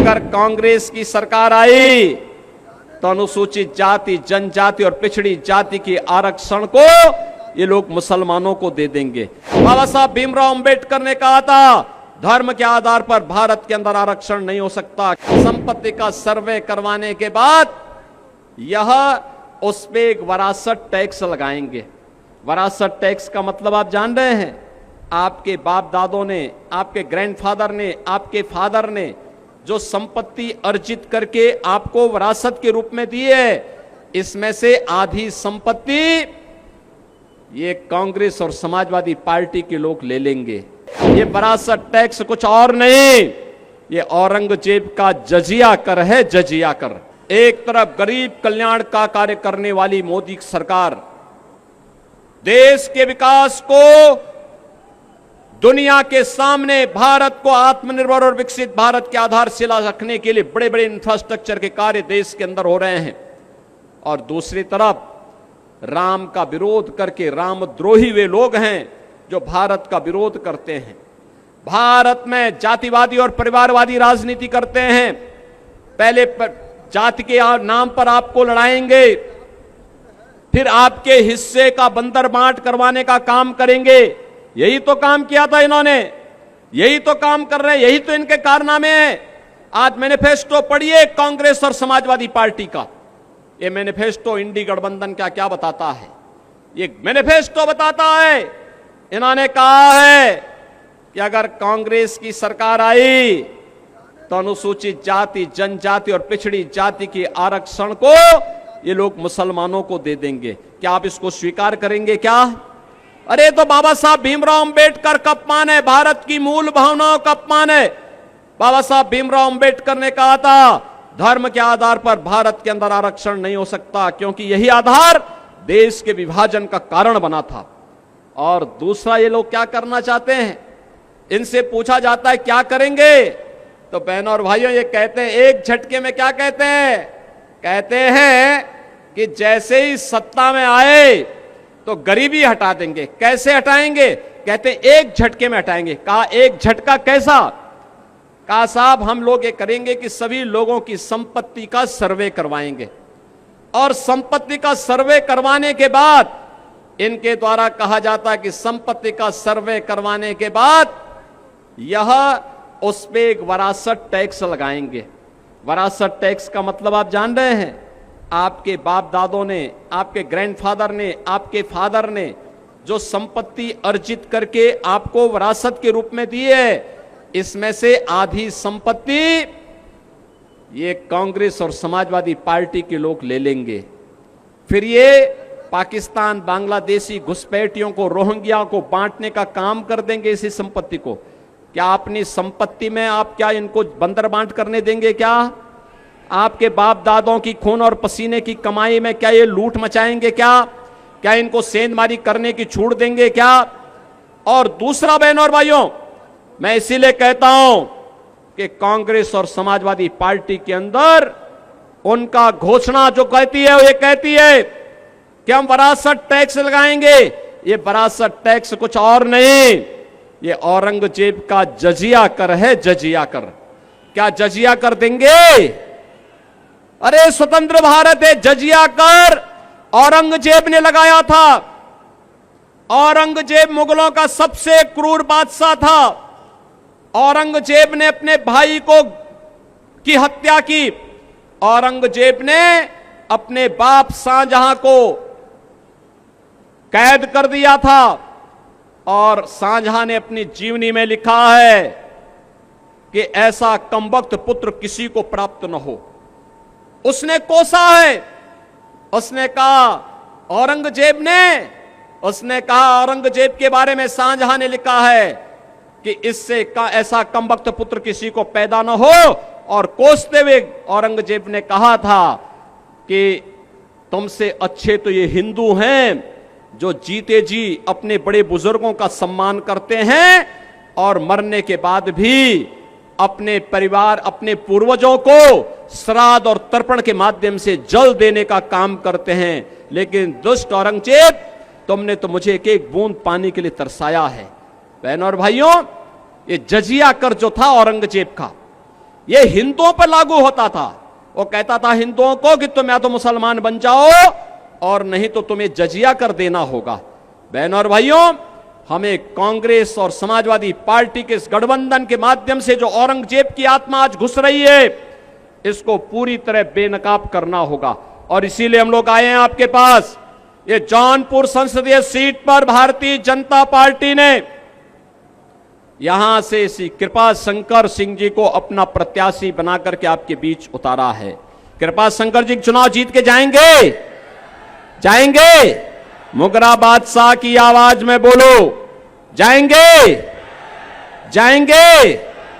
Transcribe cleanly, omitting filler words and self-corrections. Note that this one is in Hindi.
अगर कांग्रेस की सरकार आई तो अनुसूचित जाति, जनजाति और पिछड़ी जाति के आरक्षण को ये लोग मुसलमानों को दे देंगे। बाबा साहब भीमराव अंबेडकर ने कहा था धर्म के आधार पर भारत के अंदर आरक्षण नहीं हो सकता। संपत्ति का सर्वे करवाने के बाद यह उस पे एक वरासत टैक्स लगाएंगे। वरासत टैक्स का मतलब आप जान रहे हैं? आपके बाप दादों ने, आपके ग्रैंडफादर ने, आपके फादर ने जो संपत्ति अर्जित करके आपको वरासत के रूप में दी है, इसमें से आधी संपत्ति ये कांग्रेस और समाजवादी पार्टी के लोग ले लेंगे। ये वरासत टैक्स कुछ और नहीं, ये औरंगजेब का जजिया कर है, जजिया कर। एक तरफ गरीब कल्याण का कार्य करने वाली मोदी सरकार देश के विकास को, दुनिया के सामने भारत को आत्मनिर्भर और विकसित भारत की आधारशिला रखने के लिए बड़े बड़े इंफ्रास्ट्रक्चर के कार्य देश के अंदर हो रहे हैं, और दूसरी तरफ राम का विरोध करके रामद्रोही वे लोग हैं जो भारत का विरोध करते हैं, भारत में जातिवादी और परिवारवादी राजनीति करते हैं। पहले जाति के नाम पर आपको लड़ाएंगे, फिर आपके हिस्से का बंदर बांट करवाने का काम करेंगे। यही तो काम किया था इन्होंने, यही तो काम कर रहे हैं, यही तो इनके कारनामे हैं। आज मैनिफेस्टो पढ़िए कांग्रेस और समाजवादी पार्टी का। ये मैनिफेस्टो इंडी गठबंधन क्या क्या बताता है? ये मैनिफेस्टो बताता है, इन्होंने कहा है कि अगर कांग्रेस की सरकार आई तो अनुसूचित जाति, जनजाति और पिछड़ी जाति के आरक्षण को ये लोग मुसलमानों को दे देंगे। क्या आप इसको स्वीकार करेंगे क्या? अरे तो बाबा साहब भीमराव अंबेडकर का अपमान है, भारत की मूल भावनाओं का अपमान है। बाबा साहब भीमराव अंबेडकर ने कहा था धर्म के आधार पर भारत के अंदर आरक्षण नहीं हो सकता, क्योंकि यही आधार देश के विभाजन का कारण बना था। और दूसरा, ये लोग क्या करना चाहते हैं? इनसे पूछा जाता है क्या करेंगे, तो बहनों और भाइयों ये कहते हैं एक झटके में। क्या कहते हैं? कहते हैं कि जैसे ही सत्ता में आए तो गरीबी हटा देंगे। कैसे हटाएंगे? कहते हैं एक झटके में हटाएंगे। कहा एक झटका कैसा? कहा साहब हम लोग ये करेंगे कि सभी लोगों की संपत्ति का सर्वे करवाएंगे, और संपत्ति का सर्वे करवाने के बाद इनके द्वारा कहा जाता है कि संपत्ति का सर्वे करवाने के बाद यह उस पे एक वरासत टैक्स लगाएंगे। वरासत टैक्स का मतलब आप जान रहे हैं? आपके बाप दादों ने, आपके ग्रैंडफादर ने, आपके फादर ने जो संपत्ति अर्जित करके आपको वरासत के रूप में दी है, इसमें से आधी संपत्ति ये कांग्रेस और समाजवादी पार्टी के लोग ले लेंगे। फिर ये पाकिस्तान, बांग्लादेशी घुसपैठियों को, रोहिंग्या को बांटने का काम कर देंगे इसी संपत्ति को। क्या अपनी संपत्ति में आप क्या इनको बंदर बांट करने देंगे? क्या आपके बाप दादों की खून और पसीने की कमाई में क्या ये लूट मचाएंगे? क्या इनको सेंधमारी करने की छूट देंगे क्या? और दूसरा बहनों और भाइयों, मैं इसीलिए कहता हूं कि कांग्रेस और समाजवादी पार्टी के अंदर उनका घोषणा जो कहती है वो ये कहती है कि हम वरासत टैक्स लगाएंगे। ये वरासत टैक्स कुछ और नहीं, ये औरंगजेब का जजिया कर है, जजिया कर। क्या जजिया कर देंगे? अरे स्वतंत्र भारत है, जजिया कर औरंगजेब ने लगाया था। औरंगजेब मुगलों का सबसे क्रूर बादशाह था। औरंगजेब ने अपने भाई की हत्या की। औरंगजेब ने अपने बाप शाहजहां को कैद कर दिया था, और शाहजहां ने अपनी जीवनी में लिखा है कि ऐसा कमबख्त पुत्र किसी को प्राप्त न हो। उसने कोसा है, उसने कहा औरंगजेब के बारे में शाहजहां ने लिखा है कि इससे का ऐसा कमबख्त पुत्र किसी को पैदा न हो। और कोसते हुए औरंगजेब ने कहा था कि तुमसे अच्छे तो ये हिंदू हैं जो जीते जी अपने बड़े बुजुर्गों का सम्मान करते हैं और मरने के बाद भी अपने परिवार, अपने पूर्वजों को श्राद्ध और तर्पण के माध्यम से जल देने का काम करते हैं। लेकिन दुष्ट औरंगजेब, तुमने तो मुझे एक एक बूंद पानी के लिए तरसाया है। बहनों और भाइयों, ये जजिया कर जो था औरंगजेब का, ये हिंदुओं पर लागू होता था। वो कहता था हिंदुओं को कि तुम या तो मुसलमान बन जाओ और नहीं तो तुम्हें जजिया कर देना होगा। बहनों और भाइयों, हमें कांग्रेस और समाजवादी पार्टी के इस गठबंधन के माध्यम से जो औरंगजेब की आत्मा आज घुस रही है, इसको पूरी तरह बेनकाब करना होगा। और इसीलिए हम लोग आए हैं आपके पास। ये जौनपुर संसदीय सीट पर भारतीय जनता पार्टी ने यहां से श्री कृपा शंकर सिंह जी को अपना प्रत्याशी बनाकर के आपके बीच उतारा है। कृपा शंकर जी चुनाव जीत के जाएंगे, जाएंगे? मुगरा बादशाह की आवाज में बोलो, जाएंगे, जाएंगे?